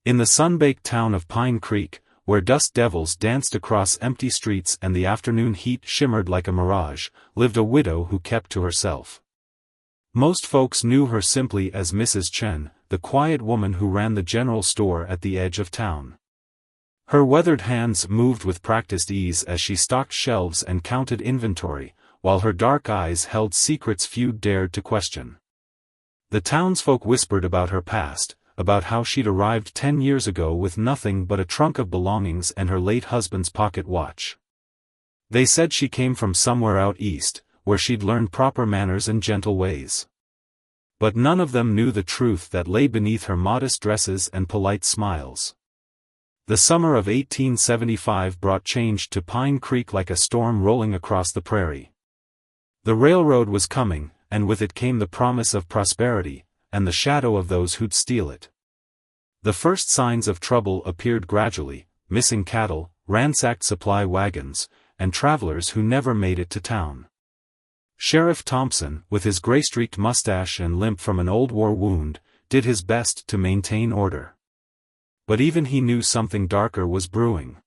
In the sun-baked town of Pine Creek, where dust devils danced across empty streets and the afternoon heat shimmered like a mirage, lived a widow who kept to herself. Most folks knew her simply as Mrs. Chen, the quiet woman who ran the general store at the edge of town. Her weathered hands moved with practiced ease as she stocked shelves and counted inventory, while her dark eyes held secrets few dared to question. The townsfolk whispered about her past, about how she'd arrived 10 years ago with nothing but a trunk of belongings and her late husband's pocket watch. They said she came from somewhere out east, where she'd learned proper manners and gentle ways. But none of them knew the truth that lay beneath her modest dresses and polite smiles. The summer of 1875 brought change to Pine Creek like a storm rolling across the prairie. The railroad was coming, and with it came the promise of prosperity, and the shadow of those who'd steal it. The first signs of trouble appeared gradually: missing cattle, ransacked supply wagons, and travelers who never made it to town. Sheriff Thompson, with his gray-streaked mustache and limp from an old war wound, did his best to maintain order. But even he knew something darker was brewing.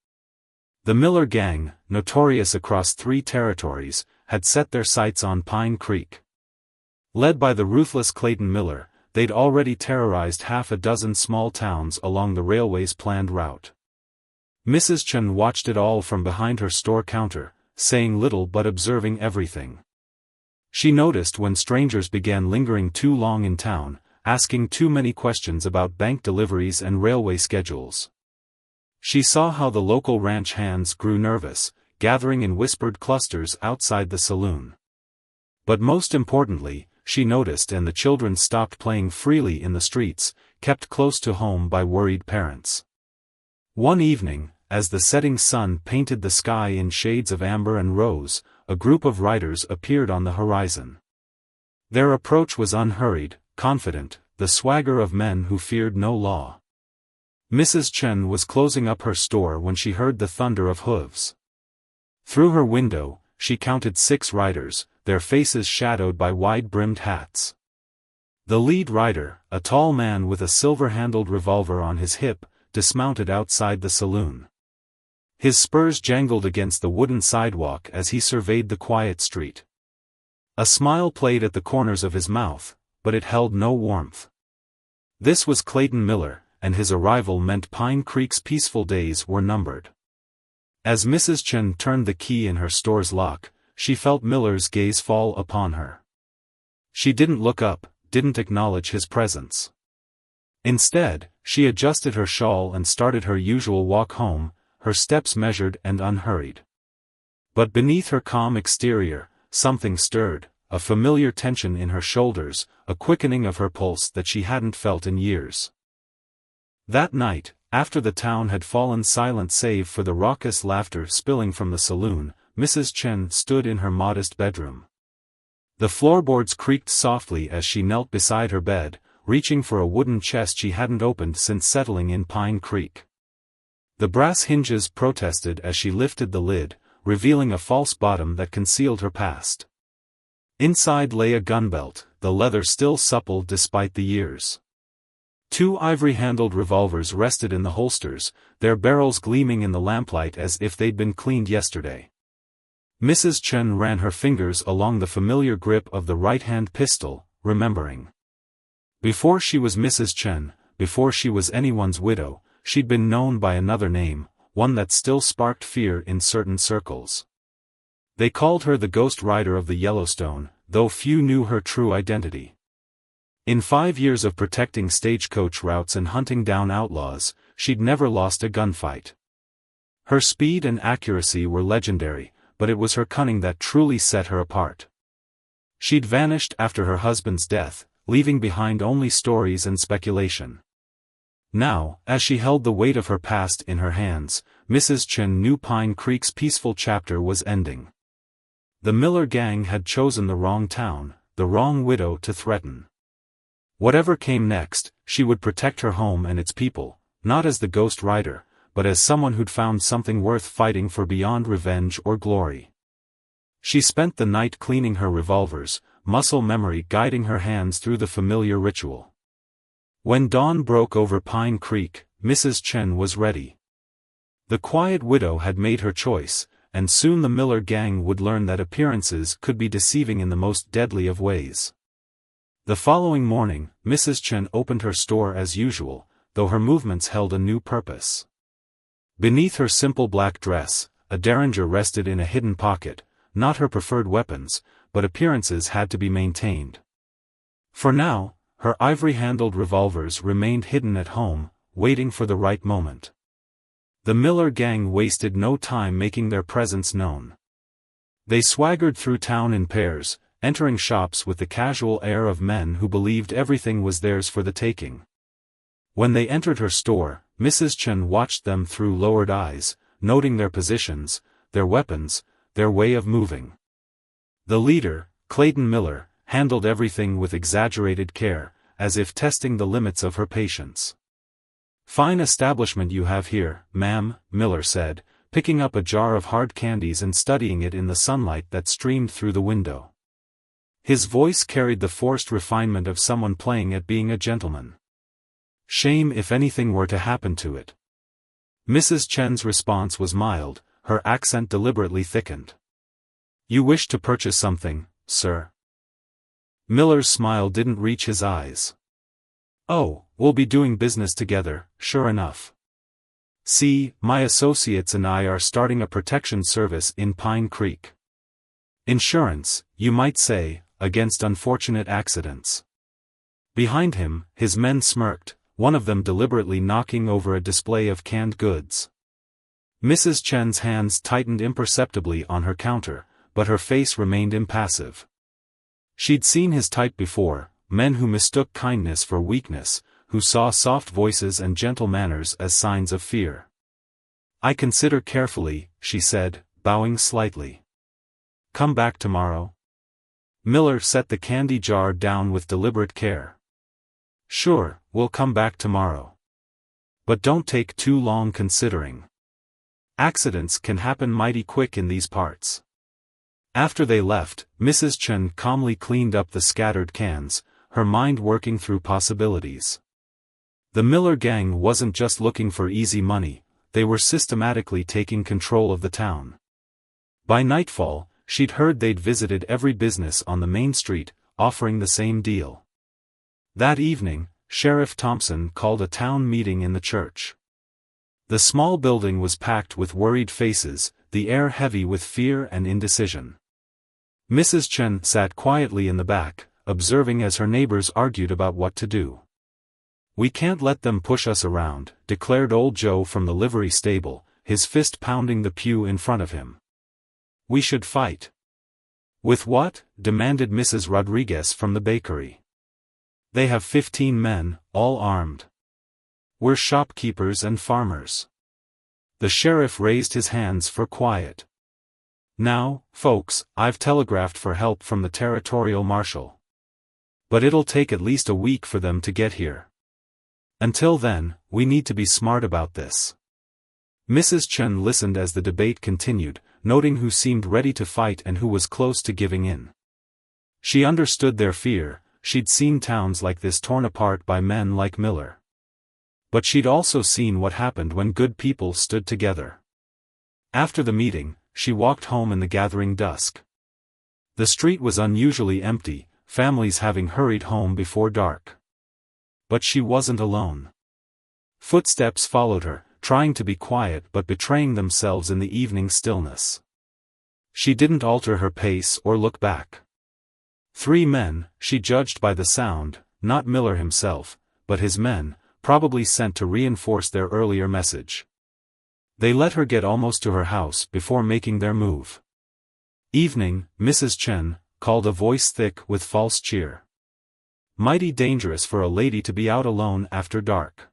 The Miller gang, notorious across 3 territories, had set their sights on Pine Creek. Led by the ruthless Clayton Miller, they'd already terrorized half a dozen small towns along the railway's planned route. Mrs. Chen watched it all from behind her store counter, saying little but observing everything. She noticed when strangers began lingering too long in town, asking too many questions about bank deliveries and railway schedules. She saw how the local ranch hands grew nervous, gathering in whispered clusters outside the saloon. But most importantly, she noticed and the children stopped playing freely in the streets, kept close to home by worried parents. One evening, as the setting sun painted the sky in shades of amber and rose, a group of riders appeared on the horizon. Their approach was unhurried, confident, the swagger of men who feared no law. Mrs. Chen was closing up her store when she heard the thunder of hooves. Through her window, she counted 6 riders, their faces shadowed by wide-brimmed hats. The lead rider, a tall man with a silver-handled revolver on his hip, dismounted outside the saloon. His spurs jangled against the wooden sidewalk as he surveyed the quiet street. A smile played at the corners of his mouth, but it held no warmth. This was Clayton Miller, and his arrival meant Pine Creek's peaceful days were numbered. As Mrs. Chen turned the key in her store's lock, she felt Miller's gaze fall upon her. She didn't look up, didn't acknowledge his presence. Instead, she adjusted her shawl and started her usual walk home, her steps measured and unhurried. But beneath her calm exterior, something stirred, a familiar tension in her shoulders, a quickening of her pulse that she hadn't felt in years. That night, after the town had fallen silent save for the raucous laughter spilling from the saloon, Mrs. Chen stood in her modest bedroom. The floorboards creaked softly as she knelt beside her bed, reaching for a wooden chest she hadn't opened since settling in Pine Creek. The brass hinges protested as she lifted the lid, revealing a false bottom that concealed her past. Inside lay a gun belt, the leather still supple despite the years. 2 ivory-handled revolvers rested in the holsters, their barrels gleaming in the lamplight as if they'd been cleaned yesterday. Mrs. Chen ran her fingers along the familiar grip of the right-hand pistol, remembering. Before she was Mrs. Chen, before she was anyone's widow, she'd been known by another name, one that still sparked fear in certain circles. They called her the Ghost Rider of the Yellowstone, though few knew her true identity. In 5 years of protecting stagecoach routes and hunting down outlaws, she'd never lost a gunfight. Her speed and accuracy were legendary, but it was her cunning that truly set her apart. She'd vanished after her husband's death, leaving behind only stories and speculation. Now, as she held the weight of her past in her hands, Mrs. Chen knew Pine Creek's peaceful chapter was ending. The Miller gang had chosen the wrong town, the wrong widow to threaten. Whatever came next, she would protect her home and its people, not as the Ghost Rider, but as someone who'd found something worth fighting for beyond revenge or glory. She spent the night cleaning her revolvers, muscle memory guiding her hands through the familiar ritual. When dawn broke over Pine Creek, Mrs. Chen was ready. The quiet widow had made her choice, and soon the Miller gang would learn that appearances could be deceiving in the most deadly of ways. The following morning, Mrs. Chen opened her store as usual, though her movements held a new purpose. Beneath her simple black dress, a derringer rested in a hidden pocket, not her preferred weapons, but appearances had to be maintained. For now, her ivory-handled revolvers remained hidden at home, waiting for the right moment. The Miller gang wasted no time making their presence known. They swaggered through town in pairs, entering shops with the casual air of men who believed everything was theirs for the taking. When they entered her store, Mrs. Chen watched them through lowered eyes, noting their positions, their weapons, their way of moving. The leader, Clayton Miller, handled everything with exaggerated care, as if testing the limits of her patience. "Fine establishment you have here, ma'am," Miller said, picking up a jar of hard candies and studying it in the sunlight that streamed through the window. His voice carried the forced refinement of someone playing at being a gentleman. "Shame if anything were to happen to it." Mrs. Chen's response was mild, her accent deliberately thickened. "You wish to purchase something, sir?" Miller's smile didn't reach his eyes. "Oh, we'll be doing business together, sure enough. See, my associates and I are starting a protection service in Pine Creek. Insurance, you might say, against unfortunate accidents." Behind him, his men smirked, one of them deliberately knocking over a display of canned goods. Mrs. Chen's hands tightened imperceptibly on her counter, but her face remained impassive. She'd seen his type before, men who mistook kindness for weakness, who saw soft voices and gentle manners as signs of fear. "I consider carefully," she said, bowing slightly. "Come back tomorrow?" Miller set the candy jar down with deliberate care. "Sure, we'll come back tomorrow. But don't take too long considering. Accidents can happen mighty quick in these parts." After they left, Mrs. Chen calmly cleaned up the scattered cans, her mind working through possibilities. The Miller gang wasn't just looking for easy money, they were systematically taking control of the town. By nightfall, she'd heard they'd visited every business on the main street, offering the same deal. That evening, Sheriff Thompson called a town meeting in the church. The small building was packed with worried faces, the air heavy with fear and indecision. Mrs. Chen sat quietly in the back, observing as her neighbors argued about what to do. "We can't let them push us around," declared old Joe from the livery stable, his fist pounding the pew in front of him. "We should fight." "With what?" demanded Mrs. Rodriguez from the bakery. "They have 15 men, all armed. We're shopkeepers and farmers." The sheriff raised his hands for quiet. "Now, folks, I've telegraphed for help from the territorial marshal. But it'll take at least a week for them to get here. Until then, we need to be smart about this." Mrs. Chen listened as the debate continued, noting who seemed ready to fight and who was close to giving in. She understood their fear, she'd seen towns like this torn apart by men like Miller. But she'd also seen what happened when good people stood together. After the meeting, she walked home in the gathering dusk. The street was unusually empty, families having hurried home before dark. But she wasn't alone. Footsteps followed her, trying to be quiet but betraying themselves in the evening stillness. She didn't alter her pace or look back. 3 men, she judged by the sound, not Miller himself, but his men, probably sent to reinforce their earlier message. They let her get almost to her house before making their move. "Evening, Mrs. Chen," called a voice thick with false cheer. Mighty dangerous for a lady to be out alone after dark.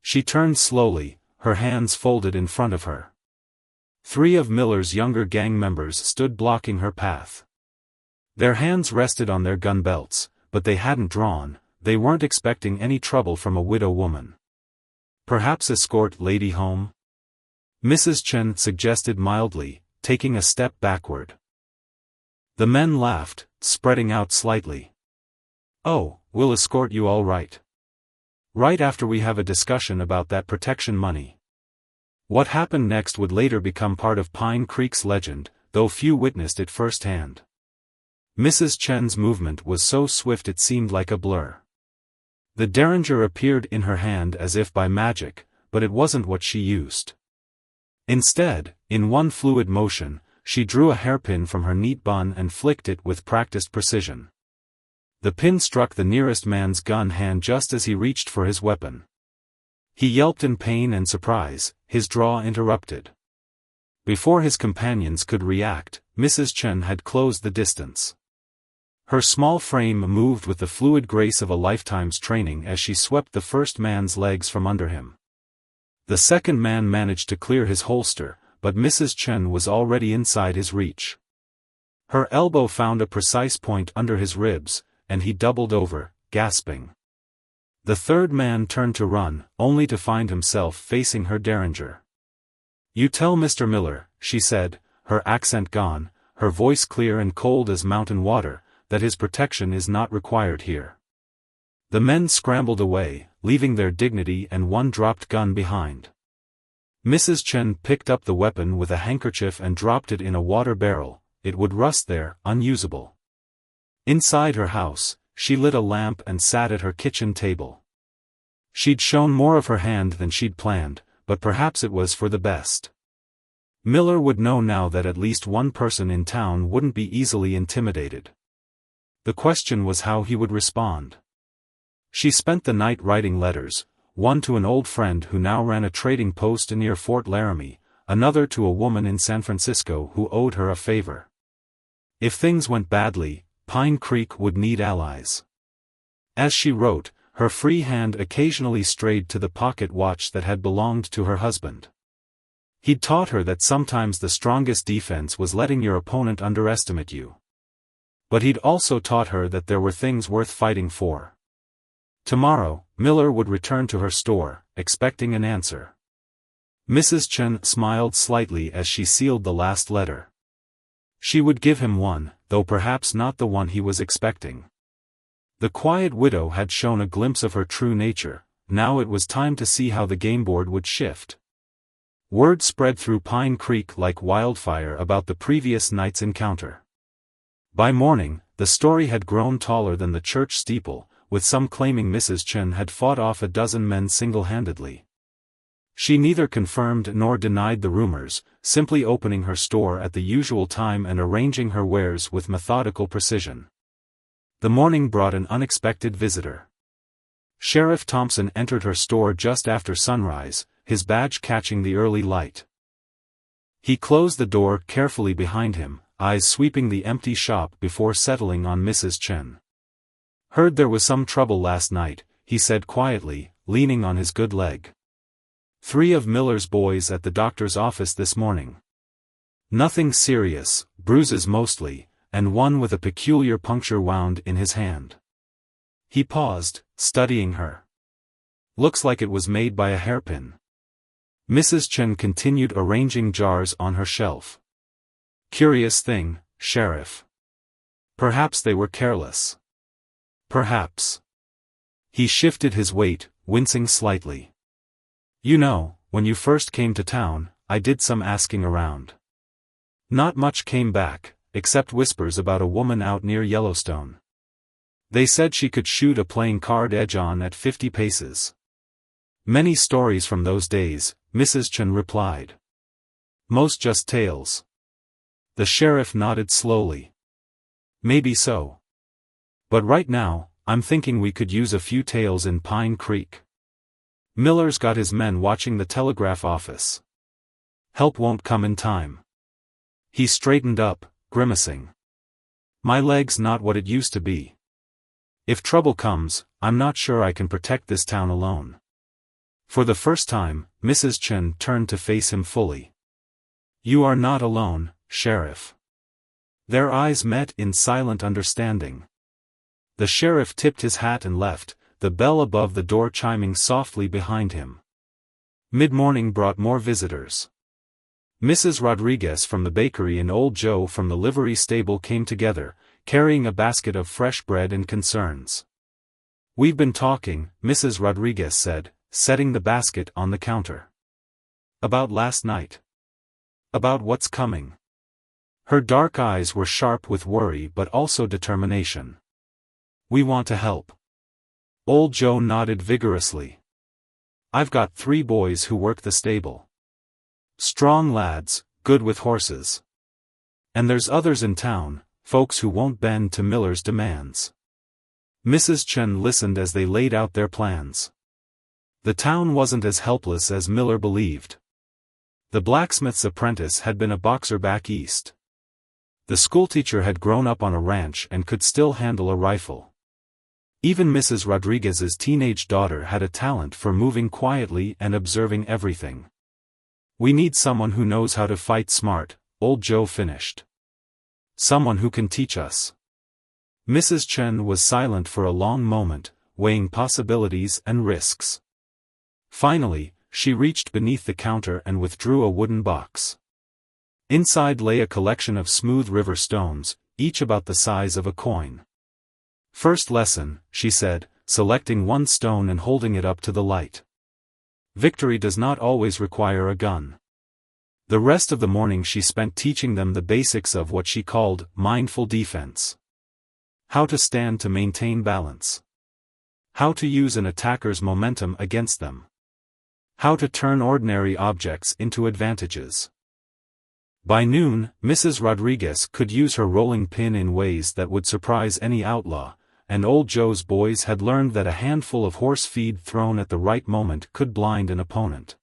She turned slowly, her hands folded in front of her. 3 of Miller's younger gang members stood blocking her path. Their hands rested on their gun belts, but they hadn't drawn, they weren't expecting any trouble from a widow woman. "Perhaps escort lady home?" Mrs. Chen suggested mildly, taking a step backward. The men laughed, spreading out slightly. "Oh, we'll escort you all right." Right after we have a discussion about that protection money. What happened next would later become part of Pine Creek's legend, though few witnessed it firsthand. Mrs. Chen's movement was so swift it seemed like a blur. The derringer appeared in her hand as if by magic, but it wasn't what she used. Instead, in one fluid motion, she drew a hairpin from her neat bun and flicked it with practiced precision. The pin struck the nearest man's gun hand just as he reached for his weapon. He yelped in pain and surprise, his draw interrupted. Before his companions could react, Mrs. Chen had closed the distance. Her small frame moved with the fluid grace of a lifetime's training as she swept the first man's legs from under him. The second man managed to clear his holster, but Mrs. Chen was already inside his reach. Her elbow found a precise point under his ribs, and he doubled over, gasping. The third man turned to run, only to find himself facing her derringer. "You tell Mr. Miller," she said, her accent gone, her voice clear and cold as mountain water, "that his protection is not required here." The men scrambled away, leaving their dignity and one dropped gun behind. Mrs. Chen picked up the weapon with a handkerchief and dropped it in a water barrel. It would rust there, unusable. Inside her house, she lit a lamp and sat at her kitchen table. She'd shown more of her hand than she'd planned, but perhaps it was for the best. Miller would know now that at least one person in town wouldn't be easily intimidated. The question was how he would respond. She spent the night writing letters, one to an old friend who now ran a trading post near Fort Laramie, another to a woman in San Francisco who owed her a favor. If things went badly, Pine Creek would need allies. As she wrote, her free hand occasionally strayed to the pocket watch that had belonged to her husband. He'd taught her that sometimes the strongest defense was letting your opponent underestimate you. But he'd also taught her that there were things worth fighting for. Tomorrow, Miller would return to her store, expecting an answer. Mrs. Chen smiled slightly as she sealed the last letter. She would give him one, though perhaps not the one he was expecting. The quiet widow had shown a glimpse of her true nature, now it was time to see how the game board would shift. Word spread through Pine Creek like wildfire about the previous night's encounter. By morning, the story had grown taller than the church steeple, with some claiming Mrs. Chen had fought off a dozen men single-handedly. She neither confirmed nor denied the rumors, simply opening her store at the usual time and arranging her wares with methodical precision. The morning brought an unexpected visitor. Sheriff Thompson entered her store just after sunrise, his badge catching the early light. He closed the door carefully behind him, eyes sweeping the empty shop before settling on Mrs. Chen. "Heard there was some trouble last night," he said quietly, leaning on his good leg. "3 of Miller's boys at the doctor's office this morning. Nothing serious, bruises mostly, and one with a peculiar puncture wound in his hand." He paused, studying her. "Looks like it was made by a hairpin." Mrs. Chen continued arranging jars on her shelf. "Curious thing, Sheriff. Perhaps they were careless. Perhaps." He shifted his weight, wincing slightly. "You know, when you first came to town, I did some asking around. Not much came back, except whispers about a woman out near Yellowstone. They said she could shoot a playing card edge-on at 50 paces. Many stories from those days," Mrs. Chen replied. "Most just tales." The sheriff nodded slowly. "Maybe so. But right now, I'm thinking we could use a few tales in Pine Creek. Miller's got his men watching the telegraph office. Help won't come in time." He straightened up, grimacing. "My leg's not what it used to be. If trouble comes, I'm not sure I can protect this town alone." For the first time, Mrs. Chen turned to face him fully. "You are not alone, Sheriff." Their eyes met in silent understanding. The sheriff tipped his hat and left, the bell above the door chiming softly behind him. Mid-morning brought more visitors. Mrs. Rodriguez from the bakery and Old Joe from the livery stable came together, carrying a basket of fresh bread and concerns. "We've been talking," Mrs. Rodriguez said, setting the basket on the counter. "About last night. About what's coming." Her dark eyes were sharp with worry but also determination. "We want to help." Old Joe nodded vigorously. "I've got 3 boys who work the stable. Strong lads, good with horses. And there's others in town, folks who won't bend to Miller's demands." Mrs. Chen listened as they laid out their plans. The town wasn't as helpless as Miller believed. The blacksmith's apprentice had been a boxer back east. The schoolteacher had grown up on a ranch and could still handle a rifle. Even Mrs. Rodriguez's teenage daughter had a talent for moving quietly and observing everything. "We need someone who knows how to fight smart," Old Joe finished. "Someone who can teach us." Mrs. Chen was silent for a long moment, weighing possibilities and risks. Finally, she reached beneath the counter and withdrew a wooden box. Inside lay a collection of smooth river stones, each about the size of a coin. "First lesson," she said, selecting one stone and holding it up to the light. "Victory does not always require a gun." The rest of the morning she spent teaching them the basics of what she called mindful defense. How to stand to maintain balance. How to use an attacker's momentum against them. How to turn ordinary objects into advantages. By noon, Mrs. Rodriguez could use her rolling pin in ways that would surprise any outlaw, and Old Joe's boys had learned that a handful of horse feed thrown at the right moment could blind an opponent.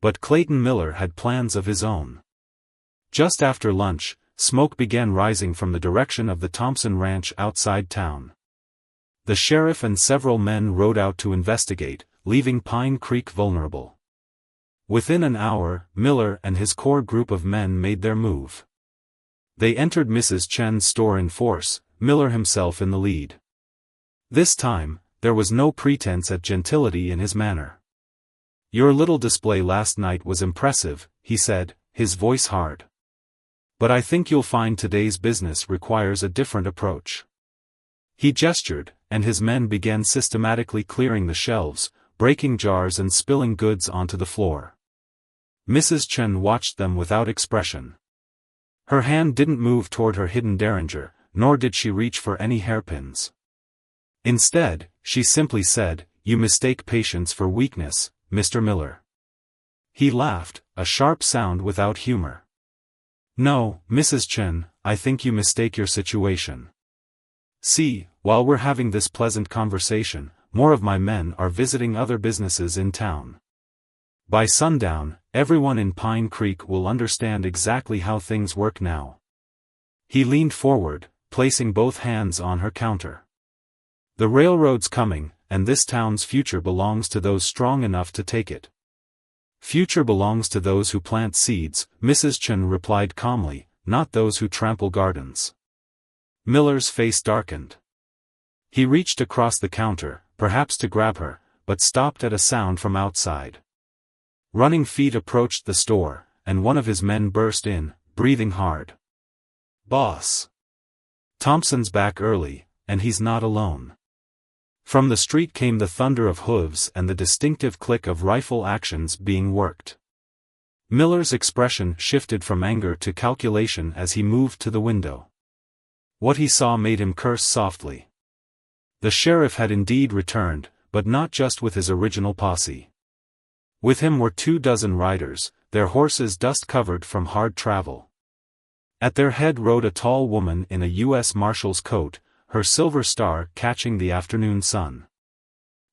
But Clayton Miller had plans of his own. Just after lunch, smoke began rising from the direction of the Thompson Ranch outside town. The sheriff and several men rode out to investigate, leaving Pine Creek vulnerable. Within an hour, Miller and his core group of men made their move. They entered Mrs. Chen's store in force, Miller himself in the lead. This time, there was no pretense at gentility in his manner. "Your little display last night was impressive," he said, his voice hard. "But I think you'll find today's business requires a different approach." He gestured, and his men began systematically clearing the shelves, breaking jars and spilling goods onto the floor. Mrs. Chen watched them without expression. Her hand didn't move toward her hidden derringer, nor did she reach for any hairpins. Instead, she simply said, "You mistake patience for weakness, Mr. Miller." He laughed, a sharp sound without humor. "No, Mrs. Chen, I think you mistake your situation. See, while we're having this pleasant conversation, more of my men are visiting other businesses in town. By sundown, everyone in Pine Creek will understand exactly how things work now." He leaned forward, placing both hands on her counter. "The railroad's coming, and this town's future belongs to those strong enough to take it." "Future belongs to those who plant seeds," Mrs. Chen replied calmly, "not those who trample gardens." Miller's face darkened. He reached across the counter, perhaps to grab her, but stopped at a sound from outside. Running feet approached the store, and one of his men burst in, breathing hard. "Boss! Thompson's back early, and he's not alone." From the street came the thunder of hooves and the distinctive click of rifle actions being worked. Miller's expression shifted from anger to calculation as he moved to the window. What he saw made him curse softly. The sheriff had indeed returned, but not just with his original posse. With him were 24 riders, their horses dust-covered from hard travel. At their head rode a tall woman in a U.S. Marshal's coat, her silver star catching the afternoon sun.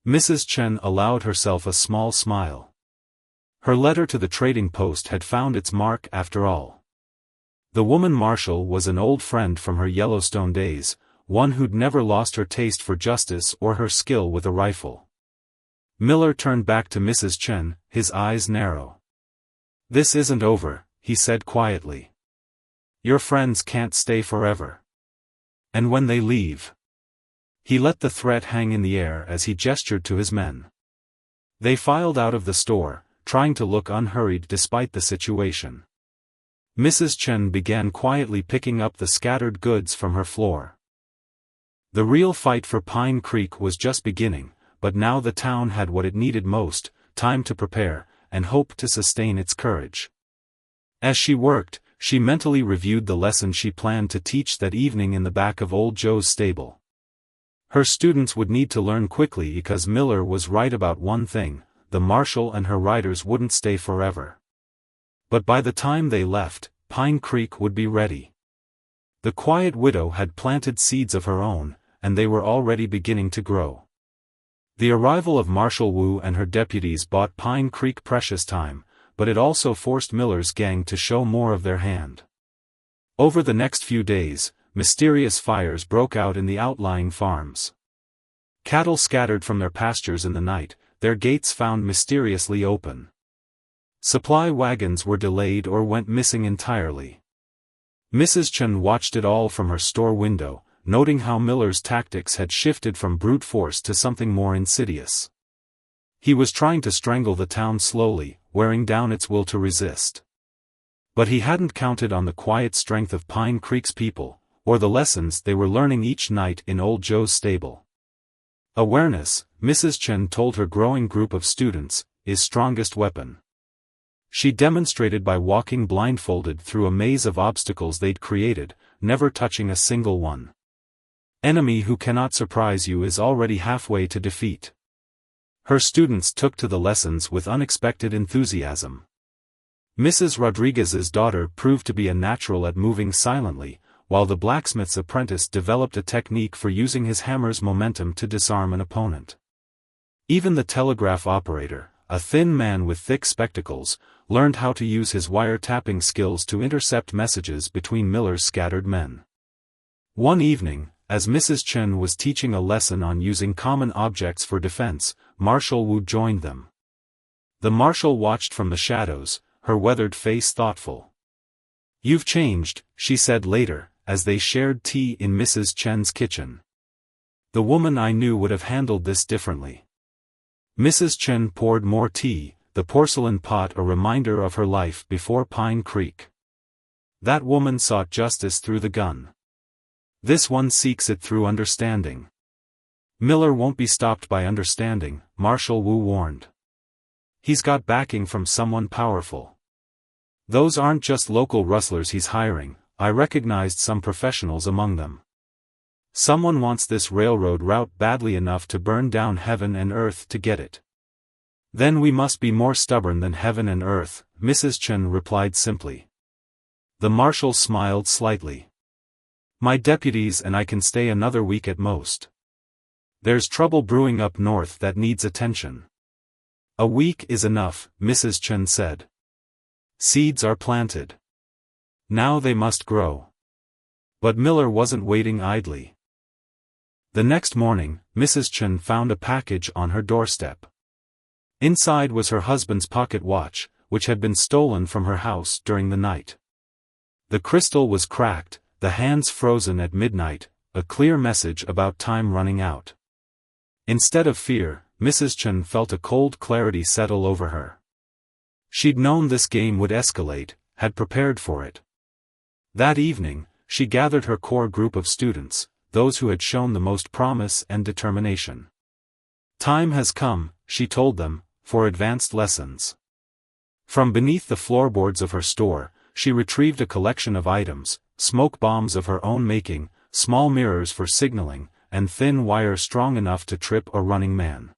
Mrs. Chen allowed herself a small smile. Her letter to the trading post had found its mark after all. The woman Marshal was an old friend from her Yellowstone days, one who'd never lost her taste for justice or her skill with a rifle. Miller turned back to Mrs. Chen, his eyes narrow. "This isn't over," he said quietly. "Your friends can't stay forever. And when they leave..." He let the threat hang in the air as he gestured to his men. They filed out of the store, trying to look unhurried despite the situation. Mrs. Chen began quietly picking up the scattered goods from her floor. The real fight for Pine Creek was just beginning, but now the town had what it needed most: time to prepare, and hope to sustain its courage. As she worked, she mentally reviewed the lesson she planned to teach that evening in the back of Old Joe's stable. Her students would need to learn quickly because Miller was right about one thing: the marshal and her riders wouldn't stay forever. But by the time they left, Pine Creek would be ready. The quiet widow had planted seeds of her own, and they were already beginning to grow. The arrival of Marshal Wu and her deputies bought Pine Creek precious time, but it also forced Miller's gang to show more of their hand. Over the next few days, mysterious fires broke out in the outlying farms. Cattle scattered from their pastures in the night, their gates found mysteriously open. Supply wagons were delayed or went missing entirely. Mrs. Chen watched it all from her store window, noting how Miller's tactics had shifted from brute force to something more insidious. He was trying to strangle the town slowly, wearing down its will to resist. But he hadn't counted on the quiet strength of Pine Creek's people, or the lessons they were learning each night in Old Joe's stable. Awareness, Mrs. Chen told her growing group of students, is strongest weapon. She demonstrated by walking blindfolded through a maze of obstacles they'd created, never touching a single one. Enemy who cannot surprise you is already halfway to defeat. Her students took to the lessons with unexpected enthusiasm. Mrs. Rodriguez's daughter proved to be a natural at moving silently, while the blacksmith's apprentice developed a technique for using his hammer's momentum to disarm an opponent. Even the telegraph operator, a thin man with thick spectacles, learned how to use his wire-tapping skills to intercept messages between Miller's scattered men. One evening, as Mrs. Chen was teaching a lesson on using common objects for defense, Marshal Wu joined them. The marshal watched from the shadows, her weathered face thoughtful. "You've changed," she said later, as they shared tea in Mrs. Chen's kitchen. "The woman I knew would have handled this differently." Mrs. Chen poured more tea, the porcelain pot a reminder of her life before Pine Creek. "That woman sought justice through the gun. This one seeks it through understanding." "Miller won't be stopped by understanding," Marshal Wu warned. "He's got backing from someone powerful. Those aren't just local rustlers he's hiring, I recognized some professionals among them. Someone wants this railroad route badly enough to burn down heaven and earth to get it." "Then we must be more stubborn than heaven and earth," Mrs. Chen replied simply. The marshal smiled slightly. "My deputies and I can stay another week at most. There's trouble brewing up north that needs attention." "A week is enough," Mrs. Chen said. "Seeds are planted. Now they must grow." But Miller wasn't waiting idly. The next morning, Mrs. Chen found a package on her doorstep. Inside was her husband's pocket watch, which had been stolen from her house during the night. The crystal was cracked, the hands frozen at midnight, a clear message about time running out. Instead of fear, Mrs. Chen felt a cold clarity settle over her. She'd known this game would escalate, had prepared for it. That evening, she gathered her core group of students, those who had shown the most promise and determination. "Time has come," she told them, "for advanced lessons." From beneath the floorboards of her store, she retrieved a collection of items: smoke bombs of her own making, small mirrors for signaling, and thin wire strong enough to trip a running man.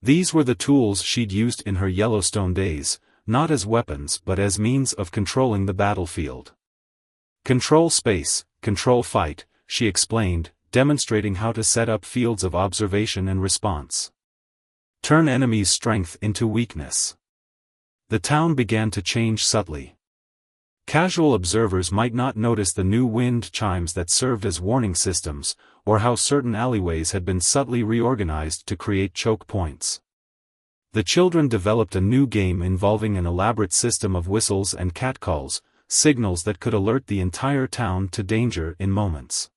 These were the tools she'd used in her Yellowstone days, not as weapons but as means of controlling the battlefield. "Control space, control fight," she explained, demonstrating how to set up fields of observation and response. "Turn enemies' strength into weakness." The town began to change subtly. Casual observers might not notice the new wind chimes that served as warning systems, or how certain alleyways had been subtly reorganized to create choke points. The children developed a new game involving an elaborate system of whistles and catcalls, signals that could alert the entire town to danger in moments.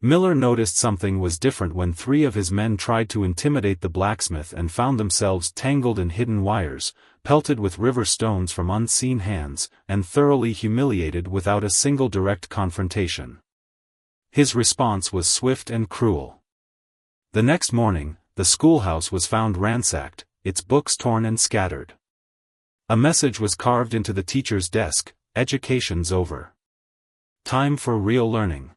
Miller noticed something was different when 3 of his men tried to intimidate the blacksmith and found themselves tangled in hidden wires, pelted with river stones from unseen hands, and thoroughly humiliated without a single direct confrontation. His response was swift and cruel. The next morning, the schoolhouse was found ransacked, its books torn and scattered. A message was carved into the teacher's desk: "Education's over. Time for real learning."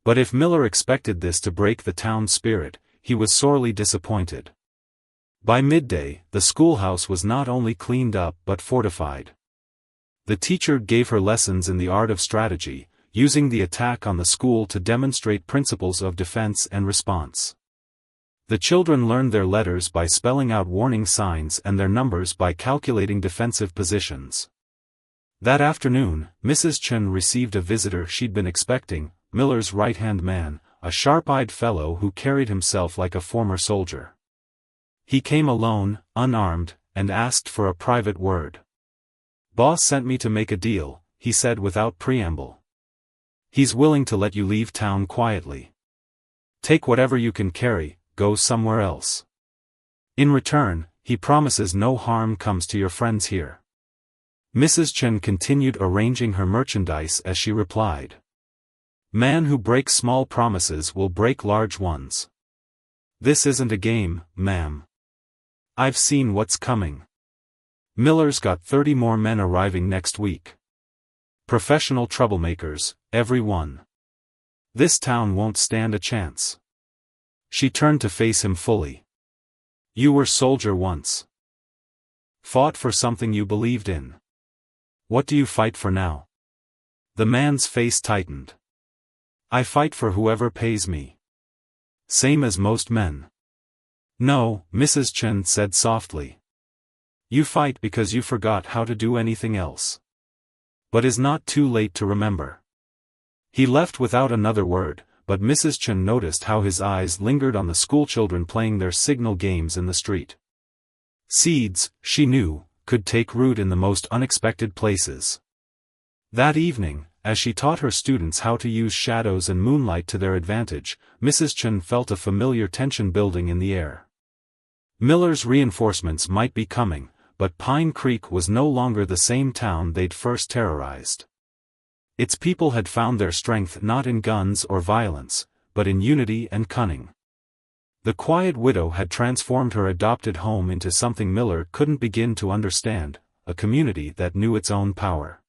But if Miller expected this to break the town's spirit, he was sorely disappointed. By midday, the schoolhouse was not only cleaned up but fortified. The teacher gave her lessons in the art of strategy, using the attack on the school to demonstrate principles of defense and response. The children learned their letters by spelling out warning signs and their numbers by calculating defensive positions. That afternoon, Mrs. Chen received a visitor she'd been expecting: Miller's right-hand man, a sharp-eyed fellow who carried himself like a former soldier. He came alone, unarmed, and asked for a private word. "Boss sent me to make a deal," he said without preamble. "He's willing to let you leave town quietly. Take whatever you can carry, go somewhere else. In return, he promises no harm comes to your friends here." Mrs. Chen continued arranging her merchandise as she replied. "Man who breaks small promises will break large ones. This isn't a game, ma'am. I've seen what's coming. Miller's got 30 more men arriving next week. Professional troublemakers, every one. This town won't stand a chance." She turned to face him fully. "You were soldier once. Fought for something you believed in. What do you fight for now?" The man's face tightened. "I fight for whoever pays me. Same as most men." "No," Mrs. Chen said softly. "You fight because you forgot how to do anything else. But it's not too late to remember." He left without another word, but Mrs. Chen noticed how his eyes lingered on the schoolchildren playing their signal games in the street. Seeds, she knew, could take root in the most unexpected places. That evening, as she taught her students how to use shadows and moonlight to their advantage, Mrs. Chen felt a familiar tension building in the air. Miller's reinforcements might be coming, but Pine Creek was no longer the same town they'd first terrorized. Its people had found their strength not in guns or violence, but in unity and cunning. The quiet widow had transformed her adopted home into something Miller couldn't begin to understand: a community that knew its own power.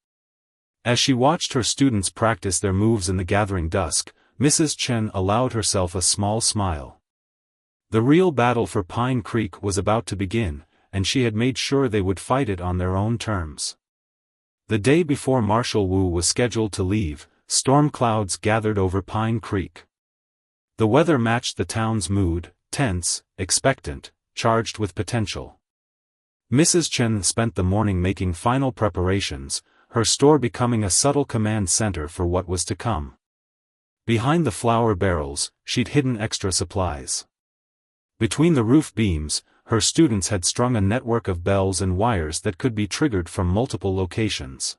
As she watched her students practice their moves in the gathering dusk, Mrs. Chen allowed herself a small smile. The real battle for Pine Creek was about to begin, and she had made sure they would fight it on their own terms. The day before Marshal Wu was scheduled to leave, storm clouds gathered over Pine Creek. The weather matched the town's mood: tense, expectant, charged with potential. Mrs. Chen spent the morning making final preparations, her store becoming a subtle command center for what was to come. Behind the flour barrels, she'd hidden extra supplies. Between the roof beams, her students had strung a network of bells and wires that could be triggered from multiple locations.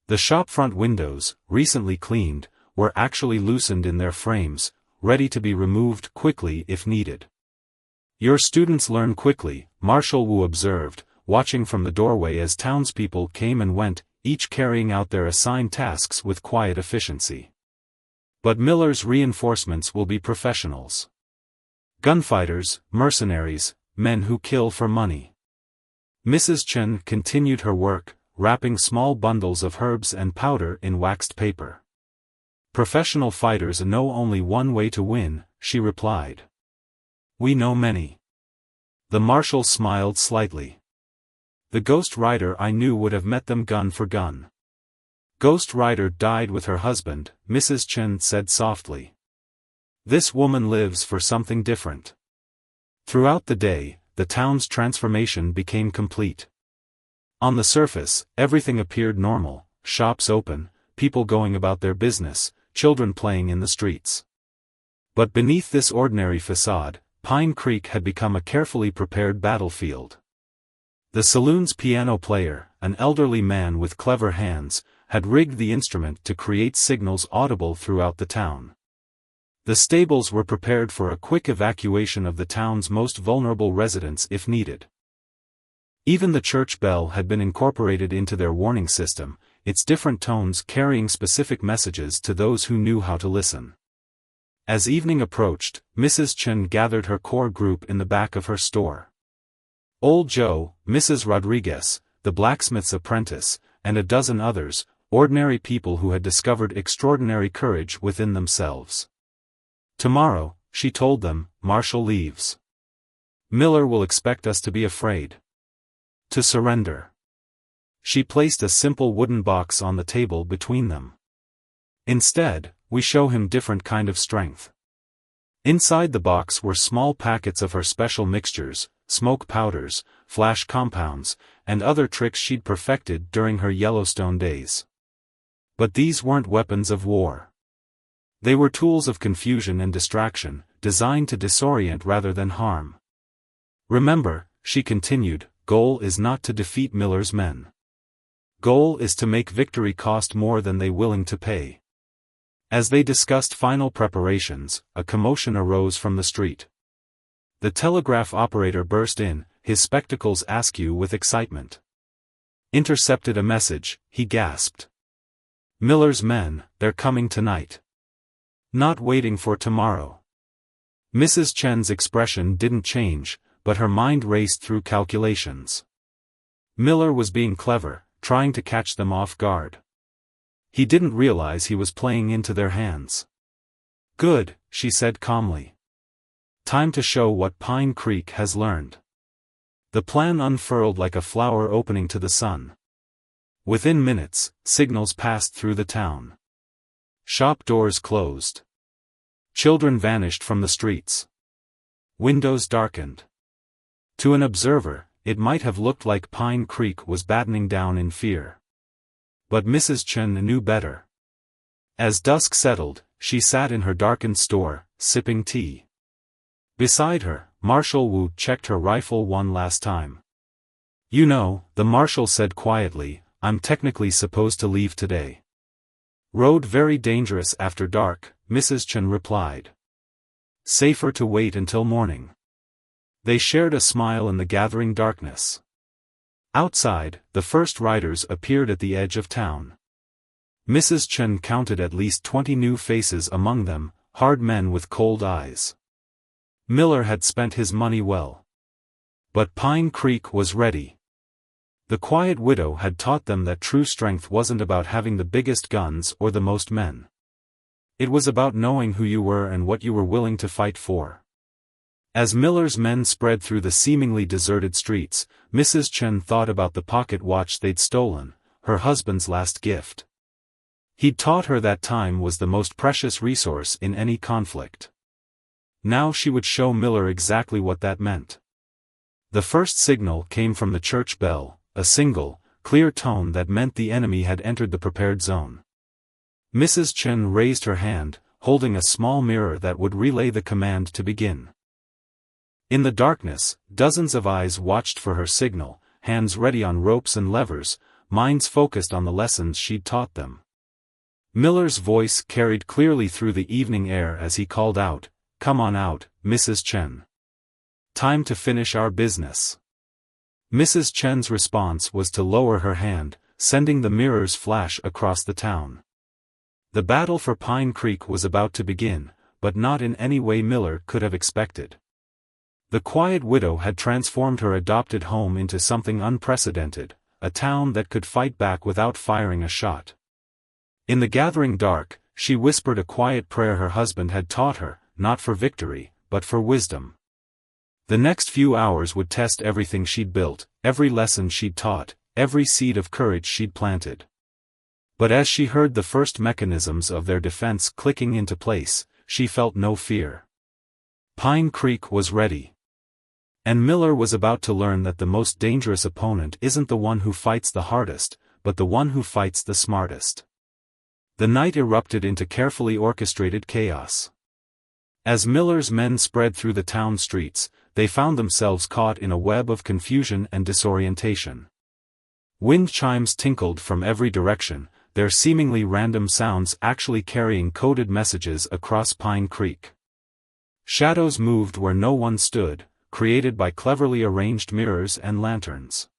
The shopfront windows, recently cleaned, were actually loosened in their frames, ready to be removed quickly if needed. "Your students learn quickly," Marshal Wu observed, watching from the doorway as townspeople came and went, each carrying out their assigned tasks with quiet efficiency. "But Miller's reinforcements will be professionals. Gunfighters, mercenaries, men who kill for money." Mrs. Chen continued her work, wrapping small bundles of herbs and powder in waxed paper. "Professional fighters know only one way to win," she replied. "We know many." The marshal smiled slightly. "The Ghost Rider I knew would have met them gun for gun." "Ghost Rider died with her husband," Mrs. Chen said softly. "This woman lives for something different." Throughout the day, the town's transformation became complete. On the surface, everything appeared normal: shops open, people going about their business, children playing in the streets. But beneath this ordinary facade, Pine Creek had become a carefully prepared battlefield. The saloon's piano player, an elderly man with clever hands, had rigged the instrument to create signals audible throughout the town. The stables were prepared for a quick evacuation of the town's most vulnerable residents if needed. Even the church bell had been incorporated into their warning system, its different tones carrying specific messages to those who knew how to listen. As evening approached, Mrs. Chen gathered her core group in the back of her store. Old Joe, Mrs. Rodriguez, the blacksmith's apprentice, and a dozen others, ordinary people who had discovered extraordinary courage within themselves. Tomorrow, she told them, Marshall leaves. Miller will expect us to be afraid. To surrender. She placed a simple wooden box on the table between them. Instead, we show him different kind of strength. Inside the box were small packets of her special mixtures, smoke powders, flash compounds, and other tricks she'd perfected during her Yellowstone days. But these weren't weapons of war. They were tools of confusion and distraction, designed to disorient rather than harm. Remember, she continued, goal is not to defeat Miller's men. Goal is to make victory cost more than they willing to pay. As they discussed final preparations, a commotion arose from the street. The telegraph operator burst in, his spectacles askew with excitement. Intercepted a message, he gasped. Miller's men, they're coming tonight. Not waiting for tomorrow. Mrs. Chen's expression didn't change, but her mind raced through calculations. Miller was being clever, trying to catch them off guard. He didn't realize he was playing into their hands. Good, she said calmly. Time to show what Pine Creek has learned. The plan unfurled like a flower opening to the sun. Within minutes, signals passed through the town. Shop doors closed. Children vanished from the streets. Windows darkened. To an observer, it might have looked like Pine Creek was battening down in fear. But Mrs. Chen knew better. As dusk settled, she sat in her darkened store, sipping tea. Beside her, Marshal Wu checked her rifle one last time. You know, the marshal said quietly, I'm technically supposed to leave today. Road very dangerous after dark, Mrs. Chen replied. Safer to wait until morning. They shared a smile in the gathering darkness. Outside, the first riders appeared at the edge of town. Mrs. Chen counted at least 20 new faces among them, hard men with cold eyes. Miller had spent his money well. But Pine Creek was ready. The quiet widow had taught them that true strength wasn't about having the biggest guns or the most men. It was about knowing who you were and what you were willing to fight for. As Miller's men spread through the seemingly deserted streets, Mrs. Chen thought about the pocket watch they'd stolen, her husband's last gift. He'd taught her that time was the most precious resource in any conflict. Now she would show Miller exactly what that meant. The first signal came from the church bell, a single, clear tone that meant the enemy had entered the prepared zone. Mrs. Chen raised her hand, holding a small mirror that would relay the command to begin. In the darkness, dozens of eyes watched for her signal, hands ready on ropes and levers, minds focused on the lessons she'd taught them. Miller's voice carried clearly through the evening air as he called out, Come on out, Mrs. Chen. Time to finish our business. Mrs. Chen's response was to lower her hand, sending the mirror's flash across the town. The battle for Pine Creek was about to begin, but not in any way Miller could have expected. The quiet widow had transformed her adopted home into something unprecedented, a town that could fight back without firing a shot. In the gathering dark, she whispered a quiet prayer her husband had taught her, not for victory, but for wisdom. The next few hours would test everything she'd built, every lesson she'd taught, every seed of courage she'd planted. But as she heard the first mechanisms of their defense clicking into place, she felt no fear. Pine Creek was ready. And Miller was about to learn that the most dangerous opponent isn't the one who fights the hardest, but the one who fights the smartest. The night erupted into carefully orchestrated chaos. As Miller's men spread through the town streets, they found themselves caught in a web of confusion and disorientation. Wind chimes tinkled from every direction, their seemingly random sounds actually carrying coded messages across Pine Creek. Shadows moved where no one stood, created by cleverly arranged mirrors and lanterns.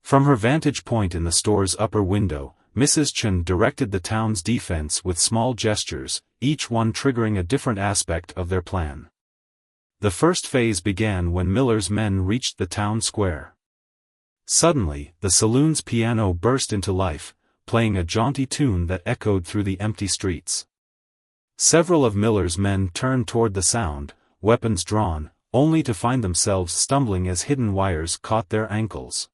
From her vantage point in the store's upper window, Mrs. Chen directed the town's defense with small gestures, each one triggering a different aspect of their plan. The first phase began when Miller's men reached the town square. Suddenly, the saloon's piano burst into life, playing a jaunty tune that echoed through the empty streets. Several of Miller's men turned toward the sound, weapons drawn, only to find themselves stumbling as hidden wires caught their ankles.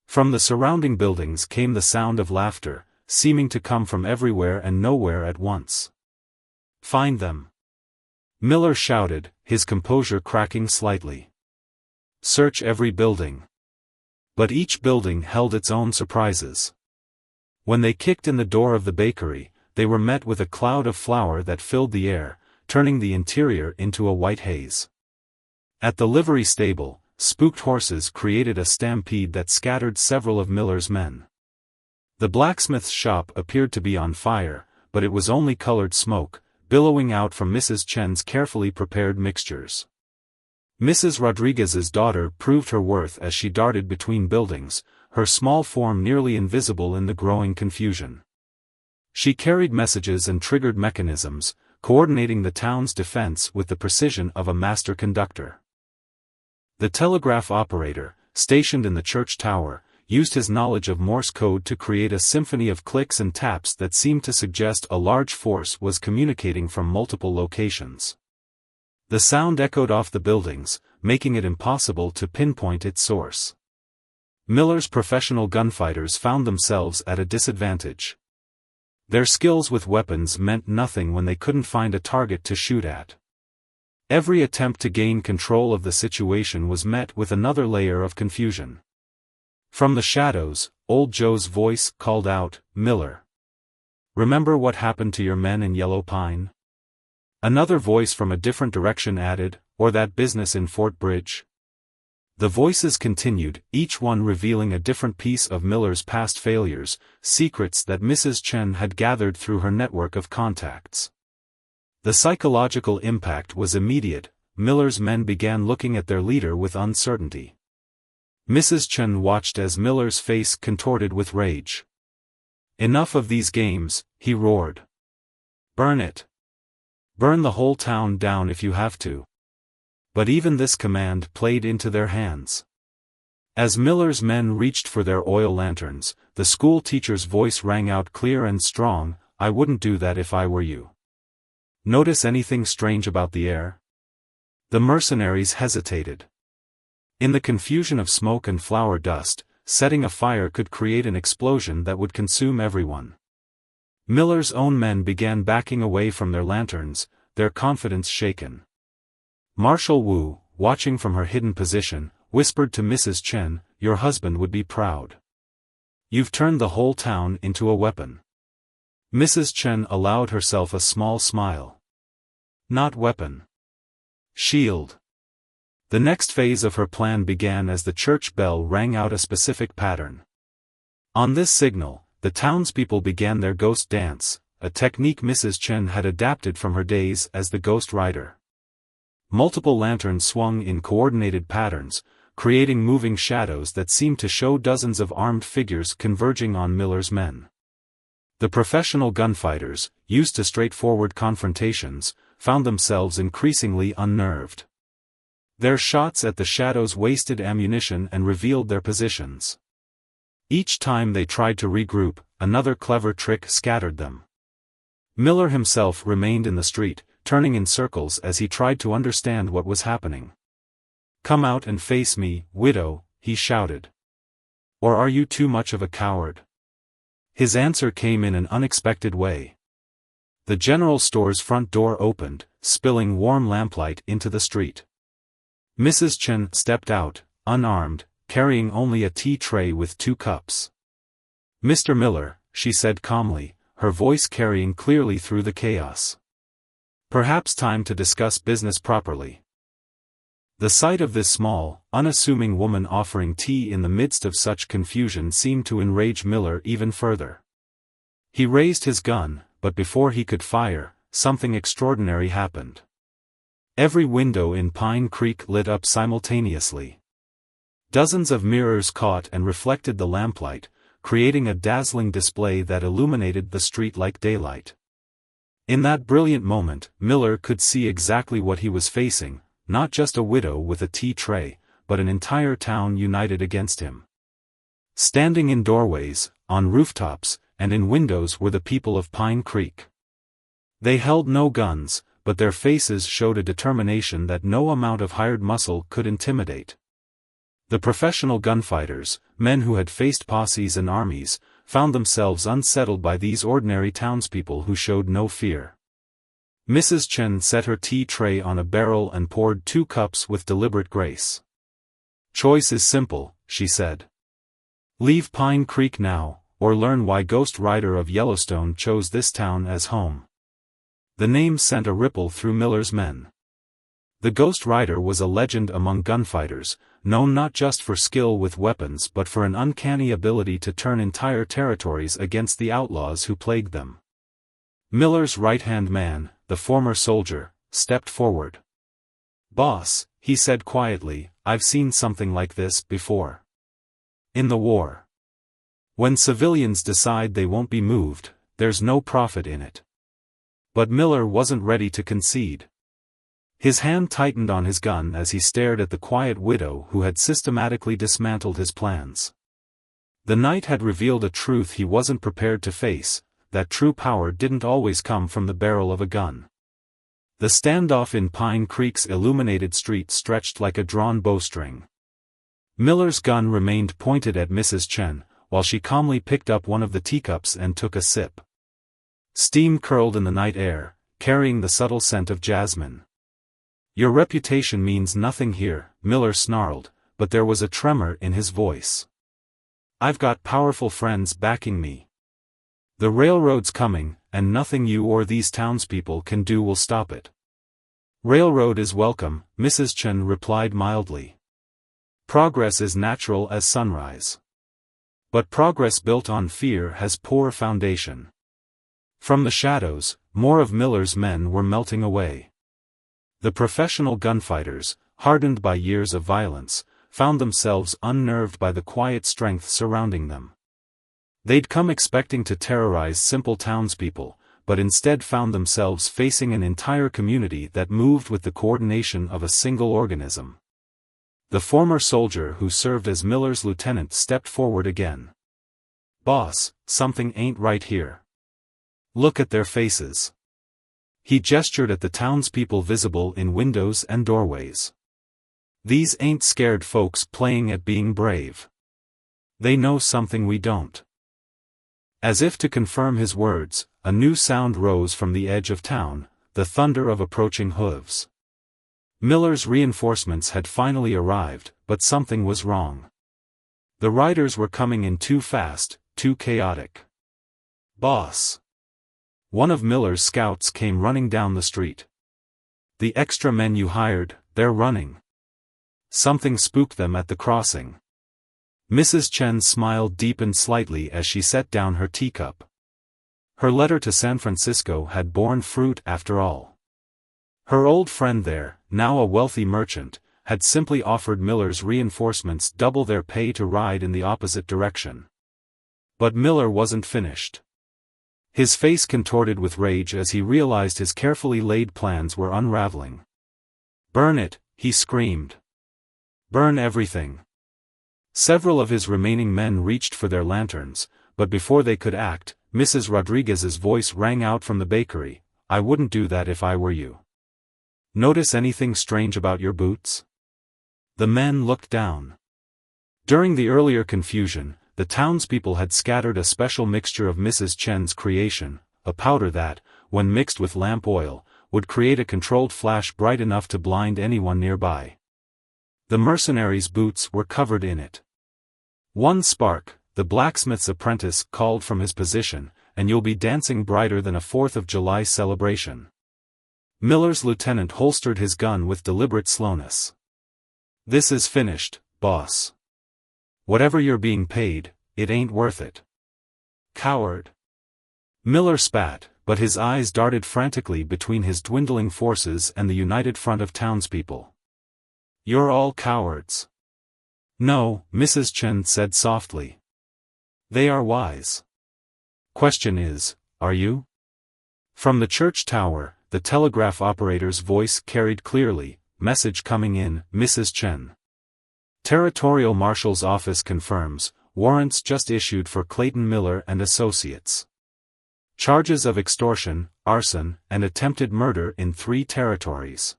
From the surrounding buildings came the sound of laughter, seeming to come from everywhere and nowhere at once. "Find them!" Miller shouted, his composure cracking slightly. "Search every building." But each building held its own surprises. When they kicked in the door of the bakery, they were met with a cloud of flour that filled the air, turning the interior into a white haze. At the livery stable, spooked horses created a stampede that scattered several of Miller's men. The blacksmith's shop appeared to be on fire, but it was only colored smoke, billowing out from Mrs. Chen's carefully prepared mixtures. Mrs. Rodriguez's daughter proved her worth as she darted between buildings, her small form nearly invisible in the growing confusion. She carried messages and triggered mechanisms, coordinating the town's defense with the precision of a master conductor. The telegraph operator, stationed in the church tower, used his knowledge of Morse code to create a symphony of clicks and taps that seemed to suggest a large force was communicating from multiple locations. The sound echoed off the buildings, making it impossible to pinpoint its source. Miller's professional gunfighters found themselves at a disadvantage. Their skills with weapons meant nothing when they couldn't find a target to shoot at. Every attempt to gain control of the situation was met with another layer of confusion. From the shadows, Old Joe's voice called out, "Miller. Remember what happened to your men in Yellow Pine?" Another voice from a different direction added, "Or that business in Fort Bridge?" The voices continued, each one revealing a different piece of Miller's past failures, secrets that Mrs. Chen had gathered through her network of contacts. The psychological impact was immediate. Miller's men began looking at their leader with uncertainty. Mrs. Chen watched as Miller's face contorted with rage. "Enough of these games," he roared. "Burn it. Burn the whole town down if you have to." But even this command played into their hands. As Miller's men reached for their oil lanterns, the school teacher's voice rang out clear and strong, "I wouldn't do that if I were you. Notice anything strange about the air?" The mercenaries hesitated. In the confusion of smoke and flour dust, setting a fire could create an explosion that would consume everyone. Miller's own men began backing away from their lanterns, their confidence shaken. Marshal Wu, watching from her hidden position, whispered to Mrs. Chen, "Your husband would be proud. You've turned the whole town into a weapon." Mrs. Chen allowed herself a small smile. "Not weapon. Shield." The next phase of her plan began as the church bell rang out a specific pattern. On this signal, the townspeople began their ghost dance, a technique Mrs. Chen had adapted from her days as the Ghost Rider. Multiple lanterns swung in coordinated patterns, creating moving shadows that seemed to show dozens of armed figures converging on Miller's men. The professional gunfighters, used to straightforward confrontations, found themselves increasingly unnerved. Their shots at the shadows wasted ammunition and revealed their positions. Each time they tried to regroup, another clever trick scattered them. Miller himself remained in the street, turning in circles as he tried to understand what was happening. "Come out and face me, widow," he shouted. "Or are you too much of a coward?" His answer came in an unexpected way. The general store's front door opened, spilling warm lamplight into the street. Mrs. Chen stepped out, unarmed, carrying only a tea tray with 2 cups. "Mr. Miller," she said calmly, her voice carrying clearly through the chaos. "Perhaps time to discuss business properly." The sight of this small, unassuming woman offering tea in the midst of such confusion seemed to enrage Miller even further. He raised his gun, but before he could fire, something extraordinary happened. Every window in Pine Creek lit up simultaneously. Dozens of mirrors caught and reflected the lamplight, creating a dazzling display that illuminated the street like daylight. In that brilliant moment, Miller could see exactly what he was facing, not just a widow with a tea tray, but an entire town united against him. Standing in doorways, on rooftops, and in windows were the people of Pine Creek. They held no guns, but their faces showed a determination that no amount of hired muscle could intimidate. The professional gunfighters, men who had faced posses and armies, found themselves unsettled by these ordinary townspeople who showed no fear. Mrs. Chen set her tea tray on a barrel and poured 2 cups with deliberate grace. "Choice is simple," she said. "Leave Pine Creek now, or learn why Ghost Rider of Yellowstone chose this town as home." The name sent a ripple through Miller's men. The Ghost Rider was a legend among gunfighters, known not just for skill with weapons but for an uncanny ability to turn entire territories against the outlaws who plagued them. Miller's right-hand man, the former soldier, stepped forward. "Boss," he said quietly, "I've seen something like this before. In the war. When civilians decide they won't be moved, there's no profit in it." But Miller wasn't ready to concede. His hand tightened on his gun as he stared at the quiet widow who had systematically dismantled his plans. The night had revealed a truth he wasn't prepared to face, that true power didn't always come from the barrel of a gun. The standoff in Pine Creek's illuminated street stretched like a drawn bowstring. Miller's gun remained pointed at Mrs. Chen, while she calmly picked up one of the teacups and took a sip. Steam curled in the night air, carrying the subtle scent of jasmine. "Your reputation means nothing here," Miller snarled, but there was a tremor in his voice. "I've got powerful friends backing me. The railroad's coming, and nothing you or these townspeople can do will stop it." "Railroad is welcome," Mrs. Chen replied mildly. "Progress is natural as sunrise. But progress built on fear has poor foundation." From the shadows, more of Miller's men were melting away. The professional gunfighters, hardened by years of violence, found themselves unnerved by the quiet strength surrounding them. They'd come expecting to terrorize simple townspeople, but instead found themselves facing an entire community that moved with the coordination of a single organism. The former soldier who served as Miller's lieutenant stepped forward again. "Boss, something ain't right here. Look at their faces." He gestured at the townspeople visible in windows and doorways. "These ain't scared folks playing at being brave. They know something we don't." As if to confirm his words, a new sound rose from the edge of town, the thunder of approaching hooves. Miller's reinforcements had finally arrived, but something was wrong. The riders were coming in too fast, too chaotic. "Boss!" One of Miller's scouts came running down the street. "The extra men you hired, they're running. Something spooked them at the crossing." Mrs. Chen's smile deepened slightly as she set down her teacup. Her letter to San Francisco had borne fruit after all. Her old friend there, now a wealthy merchant, had simply offered Miller's reinforcements double their pay to ride in the opposite direction. But Miller wasn't finished. His face contorted with rage as he realized his carefully laid plans were unraveling. "Burn it," he screamed. "Burn everything." Several of his remaining men reached for their lanterns, but before they could act, Mrs. Rodriguez's voice rang out from the bakery, "I wouldn't do that if I were you. Notice anything strange about your boots?" The men looked down. During the earlier confusion, the townspeople had scattered a special mixture of Mrs. Chen's creation, a powder that, when mixed with lamp oil, would create a controlled flash bright enough to blind anyone nearby. The mercenaries' boots were covered in it. "One spark," the blacksmith's apprentice called from his position, "and you'll be dancing brighter than a 4th of July celebration." Miller's lieutenant holstered his gun with deliberate slowness. "This is finished, boss. Whatever you're being paid, it ain't worth it." "Coward." Miller spat, but his eyes darted frantically between his dwindling forces and the united front of townspeople. "You're all cowards." "No," Mrs. Chen said softly. They are wise. Question is, are you? From the church tower, the telegraph operator's voice carried clearly, message coming in, Mrs. Chen. Territorial Marshal's office confirms, warrants just issued for Clayton Miller and Associates. Charges of extortion, arson, and attempted murder in 3 territories.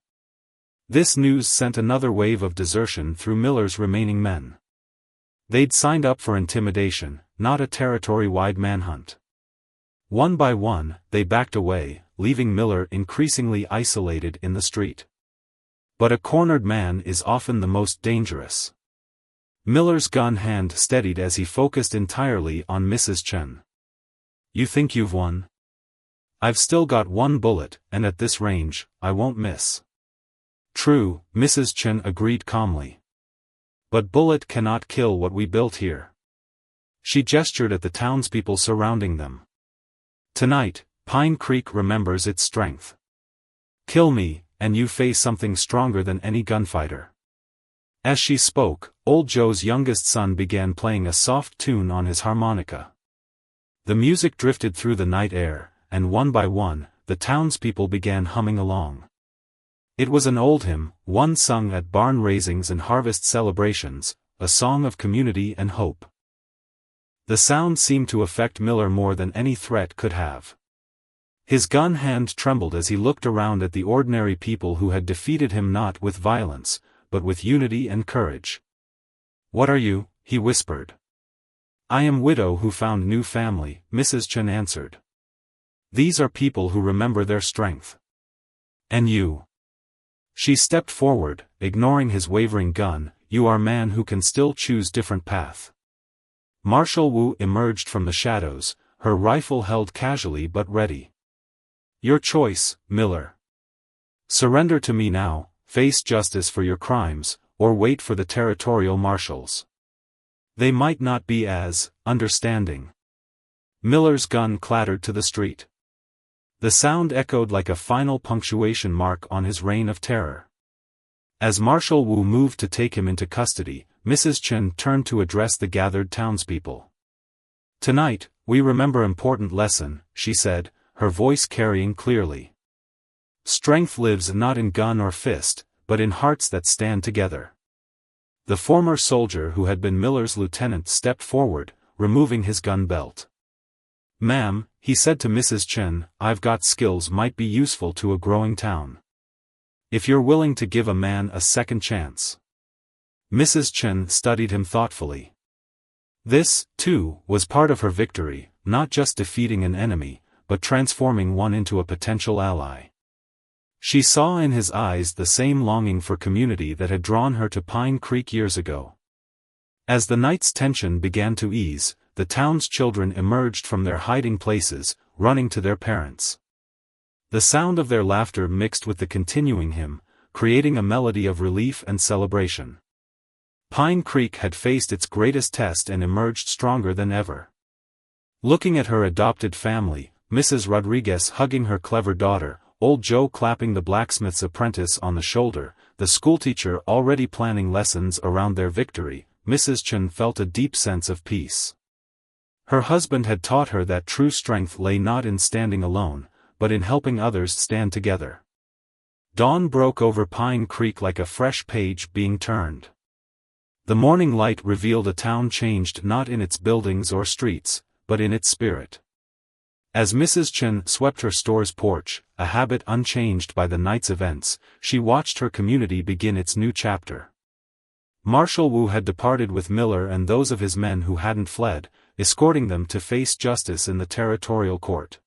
This news sent another wave of desertion through Miller's remaining men. They'd signed up for intimidation, not a territory-wide manhunt. One by one, they backed away, leaving Miller increasingly isolated in the street. But a cornered man is often the most dangerous. Miller's gun hand steadied as he focused entirely on Mrs. Chen. You think you've won? I've still got 1 bullet, and at this range, I won't miss. True, Mrs. Chen agreed calmly. But bullet cannot kill what we built here. She gestured at the townspeople surrounding them. Tonight, Pine Creek remembers its strength. Kill me, and you face something stronger than any gunfighter. As she spoke, Old Joe's youngest son began playing a soft tune on his harmonica. The music drifted through the night air, and one by one, the townspeople began humming along. It was an old hymn, one sung at barn raisings and harvest celebrations, a song of community and hope. The sound seemed to affect Miller more than any threat could have. His gun hand trembled as he looked around at the ordinary people who had defeated him not with violence, but with unity and courage. "What are you?" he whispered. "I am widow who found new family," Mrs. Chen answered. "These are people who remember their strength. And you?" She stepped forward, ignoring his wavering gun. "You are man who can still choose different path." Marshal Wu emerged from the shadows, her rifle held casually but ready. "Your choice, Miller. Surrender to me now, face justice for your crimes, or wait for the territorial marshals. They might not be as understanding." Miller's gun clattered to the street. The sound echoed like a final punctuation mark on his reign of terror. As Marshal Wu moved to take him into custody, Mrs. Chen turned to address the gathered townspeople. "Tonight, we remember important lesson," she said, her voice carrying clearly. "Strength lives not in gun or fist, but in hearts that stand together." The former soldier who had been Miller's lieutenant stepped forward, removing his gun belt. "Ma'am," he said to Mrs. Chen, "I've got skills might be useful to a growing town. If you're willing to give a man a second chance." Mrs. Chen studied him thoughtfully. This, too, was part of her victory, not just defeating an enemy, but transforming one into a potential ally. She saw in his eyes the same longing for community that had drawn her to Pine Creek years ago. As the night's tension began to ease, the town's children emerged from their hiding places, running to their parents. The sound of their laughter mixed with the continuing hymn, creating a melody of relief and celebration. Pine Creek had faced its greatest test and emerged stronger than ever. Looking at her adopted family, Mrs. Rodriguez hugging her clever daughter, Old Joe clapping the blacksmith's apprentice on the shoulder, the schoolteacher already planning lessons around their victory, Mrs. Chen felt a deep sense of peace. Her husband had taught her that true strength lay not in standing alone, but in helping others stand together. Dawn broke over Pine Creek like a fresh page being turned. The morning light revealed a town changed not in its buildings or streets, but in its spirit. As Mrs. Chen swept her store's porch, a habit unchanged by the night's events, she watched her community begin its new chapter. Marshal Wu had departed with Miller and those of his men who hadn't fled, escorting them to face justice in the territorial court.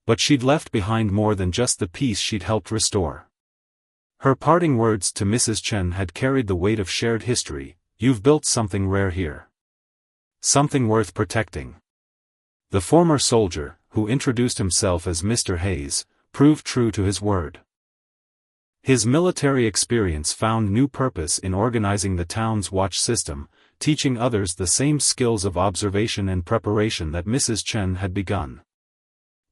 But she'd left behind more than just the peace she'd helped restore. Her parting words to Mrs. Chen had carried the weight of shared history. "You've built something rare here. Something worth protecting." The former soldier, who introduced himself as Mr. Hayes, proved true to his word. His military experience found new purpose in organizing the town's watch system, teaching others the same skills of observation and preparation that Mrs. Chen had begun.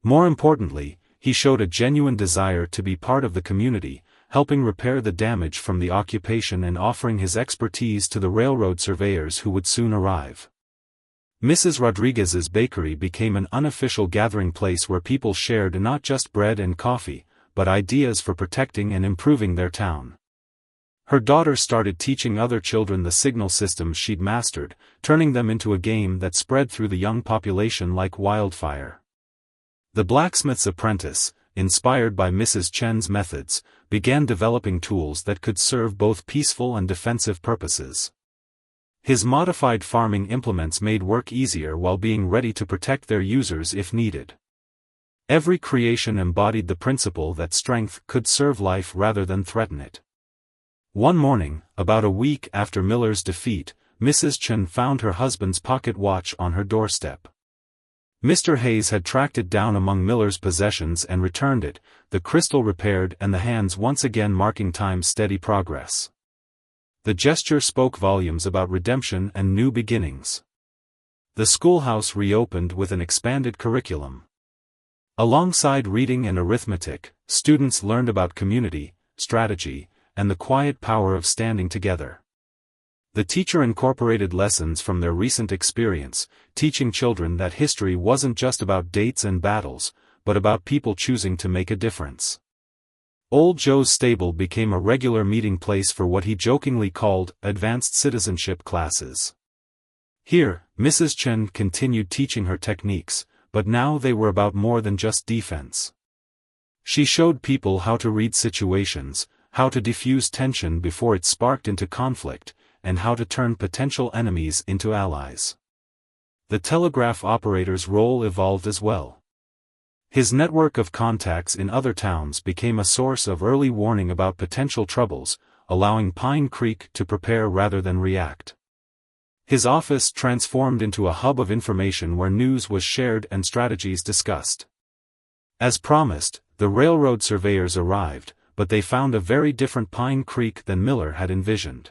More importantly, he showed a genuine desire to be part of the community, helping repair the damage from the occupation and offering his expertise to the railroad surveyors who would soon arrive. Mrs. Rodriguez's bakery became an unofficial gathering place where people shared not just bread and coffee, but ideas for protecting and improving their town. Her daughter started teaching other children the signal systems she'd mastered, turning them into a game that spread through the young population like wildfire. The blacksmith's apprentice, inspired by Mrs. Chen's methods, began developing tools that could serve both peaceful and defensive purposes. His modified farming implements made work easier while being ready to protect their users if needed. Every creation embodied the principle that strength could serve life rather than threaten it. One morning, about a week after Miller's defeat, Mrs. Chen found her husband's pocket watch on her doorstep. Mr. Hayes had tracked it down among Miller's possessions and returned it, the crystal repaired and the hands once again marking time's steady progress. The gesture spoke volumes about redemption and new beginnings. The schoolhouse reopened with an expanded curriculum. Alongside reading and arithmetic, students learned about community, strategy, and the quiet power of standing together. The teacher incorporated lessons from their recent experience, teaching children that history wasn't just about dates and battles, but about people choosing to make a difference. Old Joe's stable became a regular meeting place for what he jokingly called advanced citizenship classes. Here, Mrs. Chen continued teaching her techniques, but now they were about more than just defense. She showed people how to read situations, how to diffuse tension before it sparked into conflict, and how to turn potential enemies into allies. The telegraph operator's role evolved as well. His network of contacts in other towns became a source of early warning about potential troubles, allowing Pine Creek to prepare rather than react. His office transformed into a hub of information where news was shared and strategies discussed. As promised, the railroad surveyors arrived, but they found a very different Pine Creek than Miller had envisioned.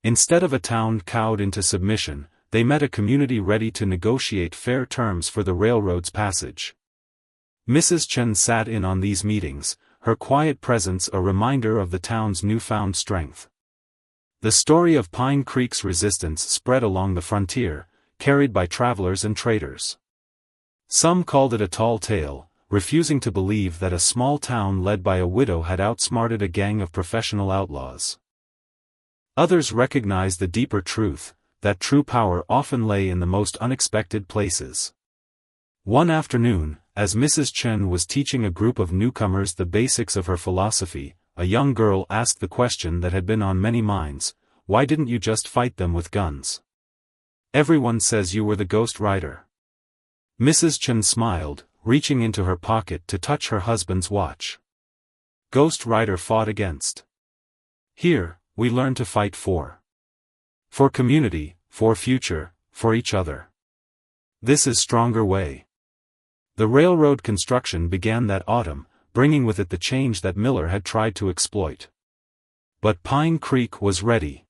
Instead of a town cowed into submission, they met a community ready to negotiate fair terms for the railroad's passage. Mrs. Chen sat in on these meetings, her quiet presence a reminder of the town's newfound strength. The story of Pine Creek's resistance spread along the frontier, carried by travelers and traders. Some called it a tall tale, refusing to believe that a small town led by a widow had outsmarted a gang of professional outlaws. Others recognized the deeper truth, that true power often lay in the most unexpected places. One afternoon, as Mrs. Chen was teaching a group of newcomers the basics of her philosophy, a young girl asked the question that had been on many minds: why didn't you just fight them with guns? Everyone says you were the Ghost Rider. Mrs. Chen smiled, reaching into her pocket to touch her husband's watch. Ghost Rider fought against. Here, we learn to fight for community, for future, for each other. This is stronger way. The railroad construction began that autumn, bringing with it the change that Miller had tried to exploit. But Pine Creek was ready.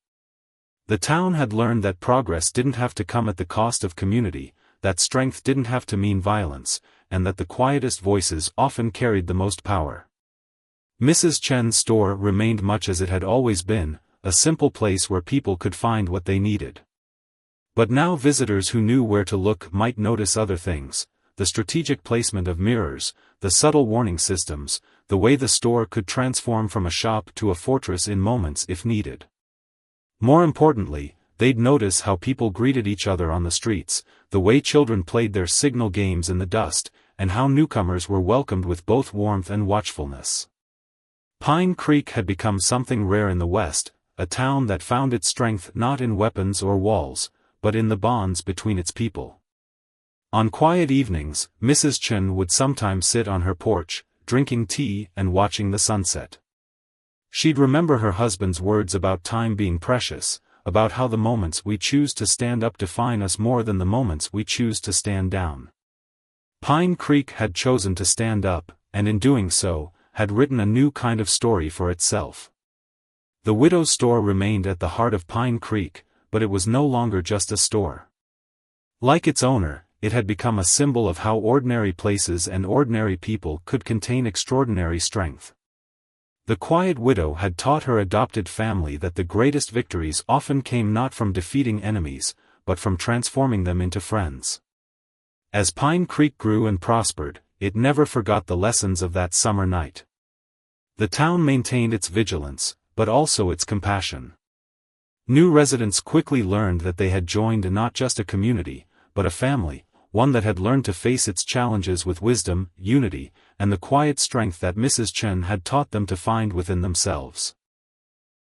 The town had learned that progress didn't have to come at the cost of community, that strength didn't have to mean violence, and that the quietest voices often carried the most power. Mrs. Chen's store remained much as it had always been, a simple place where people could find what they needed. But now visitors who knew where to look might notice other things: the strategic placement of mirrors, the subtle warning systems, the way the store could transform from a shop to a fortress in moments if needed. More importantly, they'd notice how people greeted each other on the streets, the way children played their signal games in the dust, and how newcomers were welcomed with both warmth and watchfulness. Pine Creek had become something rare in the West, a town that found its strength not in weapons or walls, but in the bonds between its people. On quiet evenings, Mrs. Chen would sometimes sit on her porch, drinking tea and watching the sunset. She'd remember her husband's words about time being precious, about how the moments we choose to stand up define us more than the moments we choose to stand down. Pine Creek had chosen to stand up, and in doing so, had written a new kind of story for itself. The widow's store remained at the heart of Pine Creek, but it was no longer just a store. Like its owner, it had become a symbol of how ordinary places and ordinary people could contain extraordinary strength. The quiet widow had taught her adopted family that the greatest victories often came not from defeating enemies, but from transforming them into friends. As Pine Creek grew and prospered, it never forgot the lessons of that summer night. The town maintained its vigilance, but also its compassion. New residents quickly learned that they had joined not just a community, but a family, one that had learned to face its challenges with wisdom, unity, and the quiet strength that Mrs. Chen had taught them to find within themselves.